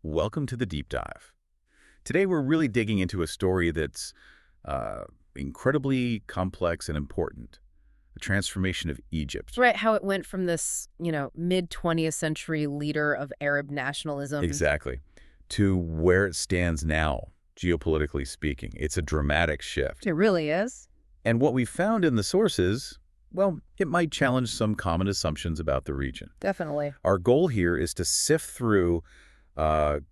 Welcome to the Deep Dive. Today we're really digging into a story that's incredibly complex and important, the transformation of Egypt. Right, how it went from this, mid-20th century leader of Arab nationalism. Exactly. To where it stands now, geopolitically speaking. It's a dramatic shift. It really is. And what we found in the sources, well, it might challenge some common assumptions about the region. Definitely. Our goal here is to sift through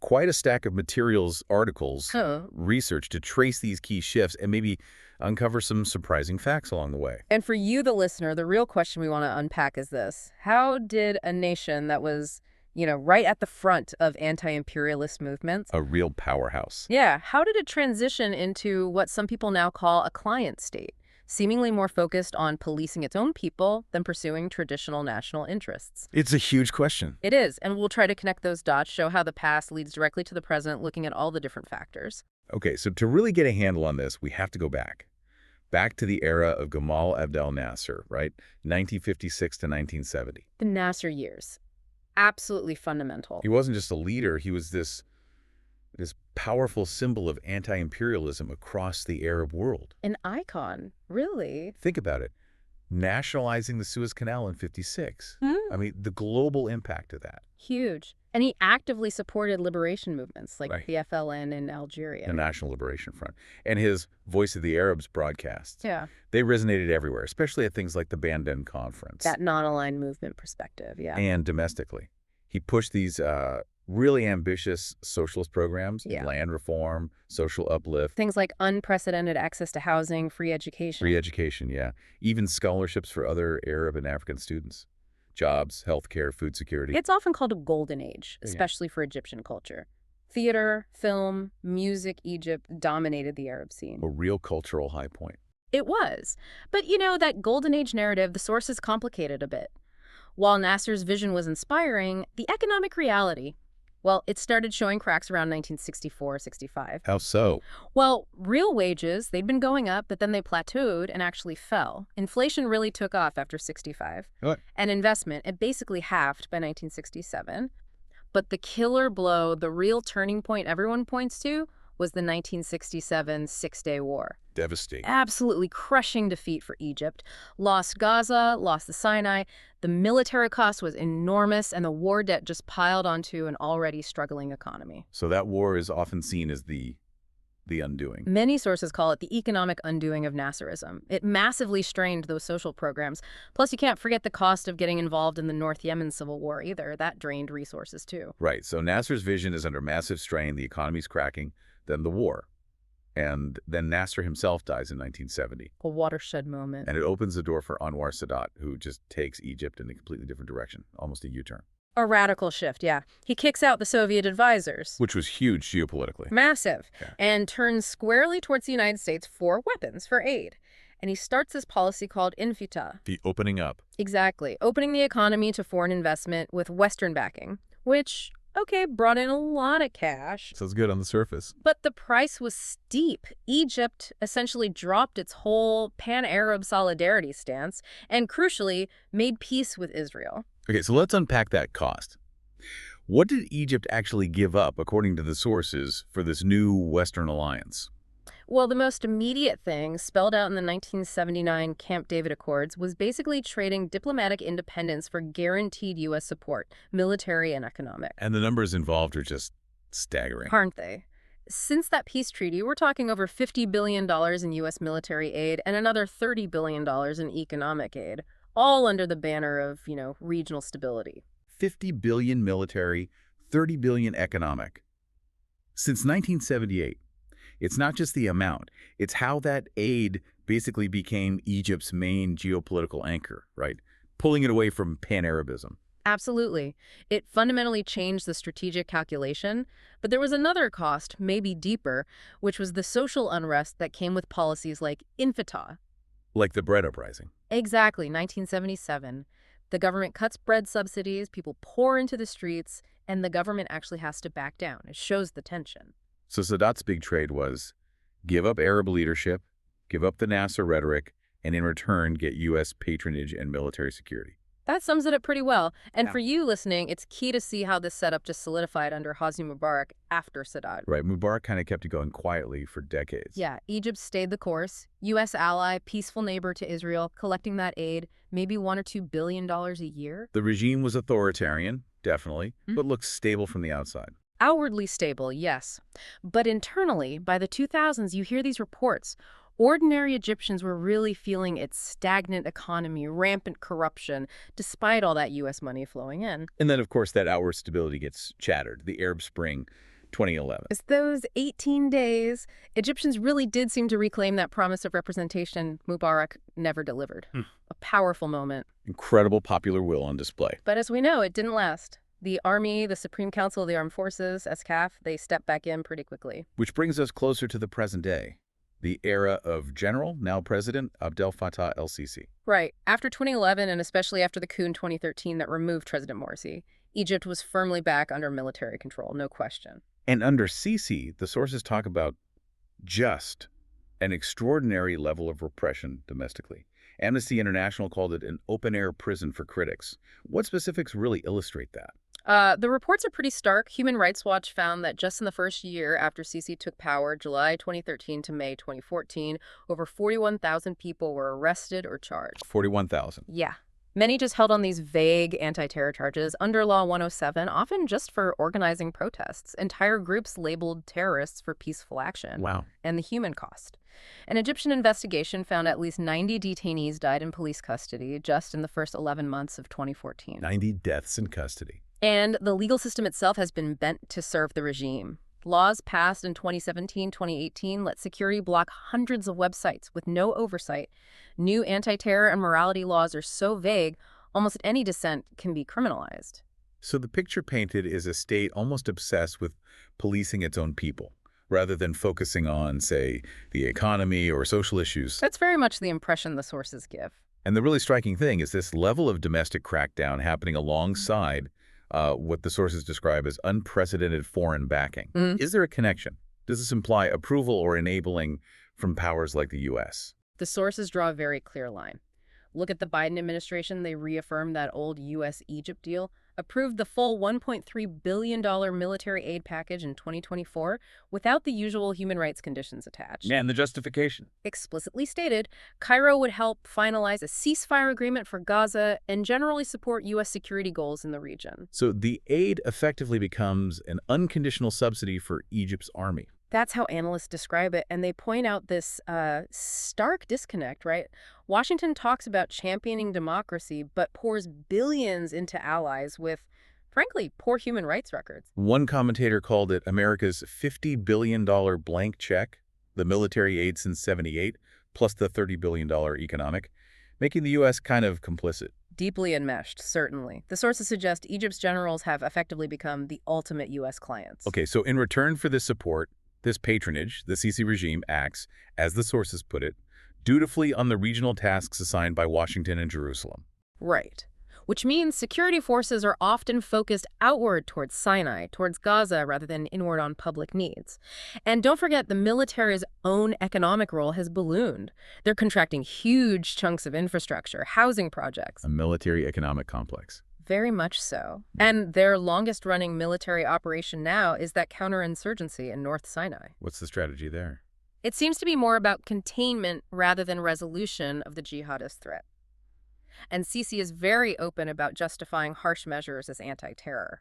quite a stack of materials, articles, research to trace these key shifts and maybe uncover some surprising facts along the way. And for you, the listener, the real question we want to unpack is this. How did a nation that was, right at the front of anti-imperialist movements, A real powerhouse. yeah, how did it transition into what some people now call a client state, seemingly more focused on policing its own people than pursuing traditional national interests? It's a huge question. It is, and we'll try to connect those dots, show how the past leads directly to the present, looking at all the different factors. Okay, so to really get a handle on this, we have to go back to the era of Gamal Abdel Nasser, right? 1956 to 1970. The Nasser years. Absolutely fundamental. He wasn't just a leader, he was this powerful symbol of anti-imperialism across the Arab world. An icon, really. Think about it. Nationalizing the Suez Canal in 56. Hmm. I mean, the global impact of that. Huge. And he actively supported liberation movements like Right. the FLN in Algeria. The National Liberation Front. And his Voice of the Arabs broadcasts. Yeah, They resonated everywhere, especially at things like the Bandung Conference. that non-aligned movement perspective, yeah. And domestically. He pushed these really ambitious socialist programs, Yeah. land reform, social uplift, Things like unprecedented access to housing, free education. free education, yeah. Even scholarships for other Arab and African students. Jobs, healthcare, food security. It's often called a golden age, Yeah. especially for Egyptian culture. Theater, film, music, Egypt dominated the Arab scene. A real cultural high point. It was. But that golden age narrative, the sources complicated a bit. While Nasser's vision was inspiring, the economic reality, well, it started showing cracks around 1964-65. How so? Well, real wages, they'd been going up, but then they plateaued and actually fell. Inflation really took off after 65. What? And investment, it basically halved by 1967. But the killer blow, the real turning point everyone points to, was the 1967 Six-Day War. Devastating. Absolutely crushing defeat for Egypt. Lost Gaza, lost the Sinai. The military cost was enormous, and the war debt just piled onto an already struggling economy. So that war is often seen as the undoing. Many sources call it the economic undoing of Nasserism. It massively strained those social programs. Plus, you can't forget the cost of getting involved in the North Yemen civil war either. That drained resources too. Right. So Nasser's vision is under massive strain. The economy's cracking. Then the war. And then Nasser himself dies in 1970. A watershed moment. And it opens the door for Anwar Sadat, who just takes Egypt in a completely different direction, almost a U-turn. A radical shift, yeah. He kicks out the Soviet advisors. Which was huge geopolitically. Massive. Yeah. And turns squarely towards the United States for weapons, for aid. And he starts this policy called infitah. The opening up. Exactly. Opening the economy to foreign investment with Western backing, which, okay, brought in a lot of cash. Sounds good on the surface. But the price was steep. Egypt essentially dropped its whole pan-Arab solidarity stance and, crucially, made peace with Israel. Okay, so let's unpack that cost. What did Egypt actually give up, according to the sources, for this new Western alliance? Well, the most immediate thing, spelled out in the 1979 Camp David Accords, was basically trading diplomatic independence for guaranteed U.S. support, military and economic. And the numbers involved are just staggering. Aren't they? Since that peace treaty, we're talking over $50 billion in U.S. military aid and another $30 billion in economic aid, all under the banner of, regional stability. 50 billion military, 30 billion economic. Since 1978, it's not just the amount, it's how that aid basically became Egypt's main geopolitical anchor, right? Pulling it away from pan-Arabism. Absolutely. It fundamentally changed the strategic calculation, but there was another cost, maybe deeper, which was the social unrest that came with policies like infitah. Like the bread uprising. Exactly, 1977. The government cuts bread subsidies, people pour into the streets, and the government actually has to back down. It shows the tension. So Sadat's big trade was give up Arab leadership, give up the Nasser rhetoric, and in return get U.S. patronage and military security. That sums it up pretty well. And Yeah. for you listening, it's key to see how this setup just solidified under Hosni Mubarak after Sadat. Right, Mubarak kind of kept it going quietly for decades. Yeah, Egypt stayed the course. U.S. ally, peaceful neighbor to Israel, collecting that aid, maybe $1 or $2 billion a year. The regime was authoritarian, definitely, but looked stable from the outside. Outwardly stable, yes. But internally, by the 2000s, you hear these reports. Ordinary Egyptians were really feeling its stagnant economy, rampant corruption, despite all that U.S. money flowing in. And then, of course, that outward stability gets shattered. The Arab Spring, 2011. As those 18 days, Egyptians really did seem to reclaim that promise of representation Mubarak never delivered. A powerful moment. Incredible popular will on display. But as we know, it didn't last. The army, the Supreme Council of the Armed Forces, SCAF, they stepped back in pretty quickly. Which brings us closer to the present day. The era of General, now President, Abdel Fattah el-Sisi. Right. After 2011, and especially after the coup in 2013 that removed President Morsi, Egypt was firmly back under military control, no question. And under Sisi, the sources talk about just an extraordinary level of repression domestically. Amnesty International called it an open-air prison for critics. What specifics really illustrate that? The reports are pretty stark. Human Rights Watch found that just in the first year after Sisi took power, July 2013 to May 2014, over 41,000 people were arrested or charged. 41,000. Yeah. Many just held on these vague anti-terror charges under Law 107, often just for organizing protests. Entire groups labeled terrorists for peaceful action. Wow. And the human cost. An Egyptian investigation found at least 90 detainees died in police custody just in the first 11 months of 2014. 90 deaths in custody. And the legal system itself has been bent to serve the regime. Laws passed in 2017, 2018 let security block hundreds of websites with no oversight. New anti-terror and morality laws are so vague, almost any dissent can be criminalized. So the picture painted is a state almost obsessed with policing its own people, rather than focusing on, say, the economy or social issues. That's very much the impression the sources give. And the really striking thing is this level of domestic crackdown happening alongside what the sources describe as unprecedented foreign backing. Is there a connection? Does this imply approval or enabling from powers like the U.S.? The sources draw a very clear line. Look at the Biden administration. They reaffirmed that old U.S.-Egypt deal, approved the full $1.3 billion military aid package in 2024 without the usual human rights conditions attached. And the justification. Explicitly stated, Cairo would help finalize a ceasefire agreement for Gaza and generally support U.S. security goals in the region. So the aid effectively becomes an unconditional subsidy for Egypt's army. That's how analysts describe it, and they point out this stark disconnect, right? Washington talks about championing democracy, but pours billions into allies with, frankly, poor human rights records. One commentator called it America's $50 billion blank check, the military aid since '78, plus the $30 billion economic, making the U.S. kind of complicit. Deeply enmeshed, certainly. The sources suggest Egypt's generals have effectively become the ultimate U.S. clients. Okay, so in return for this support, this patronage, the Sisi regime acts, as the sources put it, dutifully on the regional tasks assigned by Washington and Jerusalem. Right. Which means security forces are often focused outward towards Sinai, towards Gaza, rather than inward on public needs. And don't forget, the military's own economic role has ballooned. They're contracting huge chunks of infrastructure, housing projects. A military economic complex. Very much so. And their longest-running military operation now is that counterinsurgency in North Sinai. What's the strategy there? It seems to be more about containment rather than resolution of the jihadist threat. And Sisi is very open about justifying harsh measures as anti-terror.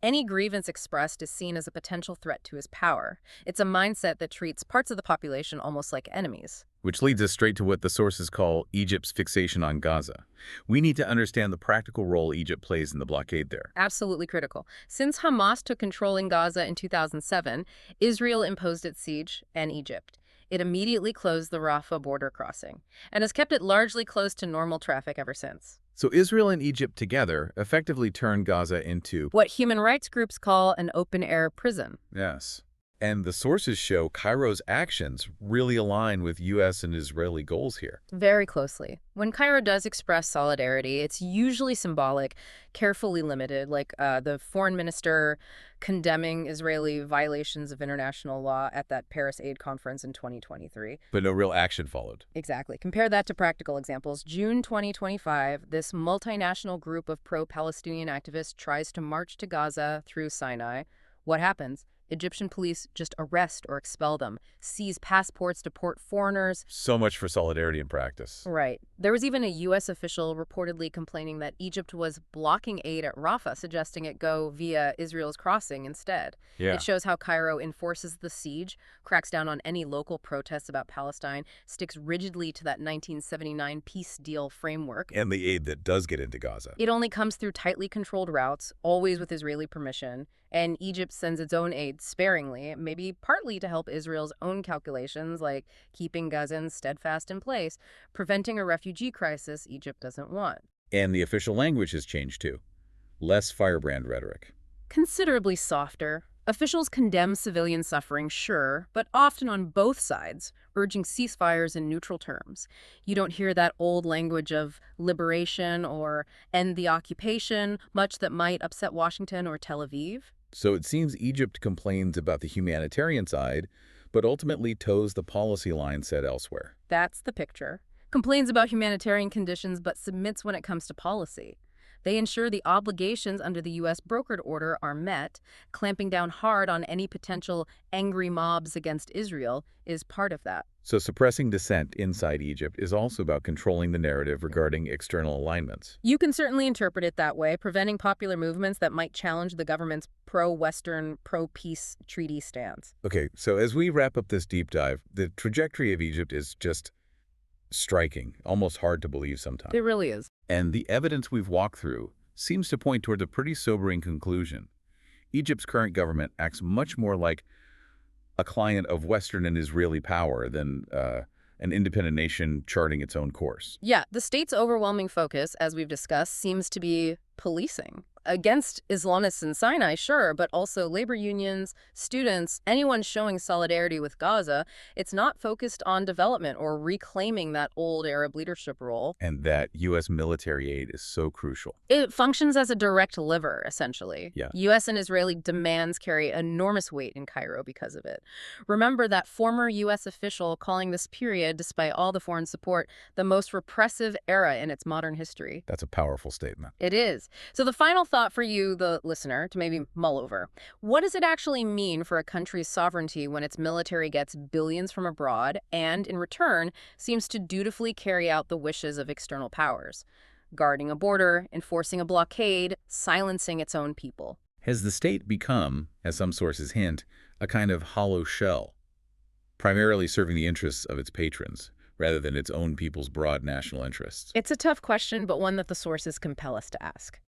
Any grievance expressed is seen as a potential threat to his power. It's a mindset that treats parts of the population almost like enemies. Which leads us straight to what the sources call Egypt's fixation on Gaza. We need to understand the practical role Egypt plays in the blockade there. Absolutely critical. Since Hamas took control in Gaza in 2007, Israel imposed its siege and Egypt. It immediately closed the Rafah border crossing and has kept it largely closed to normal traffic ever since. So Israel and Egypt together effectively turned Gaza into, what human rights groups call an open-air prison. yes, And the sources show Cairo's actions really align with U.S. and Israeli goals here. Very closely. When Cairo does express solidarity, it's usually symbolic, carefully limited, like the foreign minister condemning Israeli violations of international law at that Paris Aid Conference in 2023. But no real action followed. Exactly. Compare that to practical examples. June 2025, this multinational group of pro-Palestinian activists tries to march to Gaza through Sinai. What happens? Egyptian police just arrest or expel them, seize passports, deport foreigners. So much for solidarity in practice. Right. There was even a U.S. official reportedly complaining that Egypt was blocking aid at Rafah, suggesting it go via Israel's crossing instead. Yeah. It shows how Cairo enforces the siege, cracks down on any local protests about Palestine, sticks rigidly to that 1979 peace deal framework. And the aid that does get into Gaza. It only comes through tightly controlled routes, always with Israeli permission. And Egypt sends its own aid sparingly, maybe partly to help Israel's own calculations, like keeping Gazans steadfast in place, preventing a refugee crisis Egypt doesn't want. And the official language has changed too. Less firebrand rhetoric. Considerably softer. Officials condemn civilian suffering, sure, but often on both sides, urging ceasefires in neutral terms. You don't hear that old language of liberation or end the occupation, much that might upset Washington or Tel Aviv. So it seems Egypt complains about the humanitarian side, but ultimately toes the policy line set elsewhere. That's the picture. Complains about humanitarian conditions, but submits when it comes to policy. They ensure the obligations under the U.S. brokered order are met. Clamping down hard on any potential angry mobs against Israel is part of that. So suppressing dissent inside Egypt is also about controlling the narrative regarding external alignments. You can certainly interpret it that way, preventing popular movements that might challenge the government's pro-Western, pro-peace treaty stance. Okay, so as we wrap up this deep dive, the trajectory of Egypt is just striking, almost hard to believe sometimes. It really is. And the evidence we've walked through seems to point toward a pretty sobering conclusion. Egypt's current government acts much more like a client of Western and Israeli power than an independent nation charting its own course. Yeah, the state's overwhelming focus, as we've discussed, seems to be policing. Against Islamists in Sinai, sure, but also labor unions, students, anyone showing solidarity with Gaza. It's not focused on development or reclaiming that old Arab leadership role. And that U.S. military aid is so crucial. It functions as a direct lever, essentially. Yeah. U.S. and Israeli demands carry enormous weight in Cairo because of it. Remember that former U.S. official calling this period, despite all the foreign support, the most repressive era in its modern history. That's a powerful statement. It is. So the final thought for you, the listener, to maybe mull over. What does it actually mean for a country's sovereignty when its military gets billions from abroad and, in return, seems to dutifully carry out the wishes of external powers? Guarding a border, enforcing a blockade, silencing its own people. Has the state become, as some sources hint, a kind of hollow shell, primarily serving the interests of its patrons, rather than its own people's broad national interests? It's a tough question, but one that the sources compel us to ask.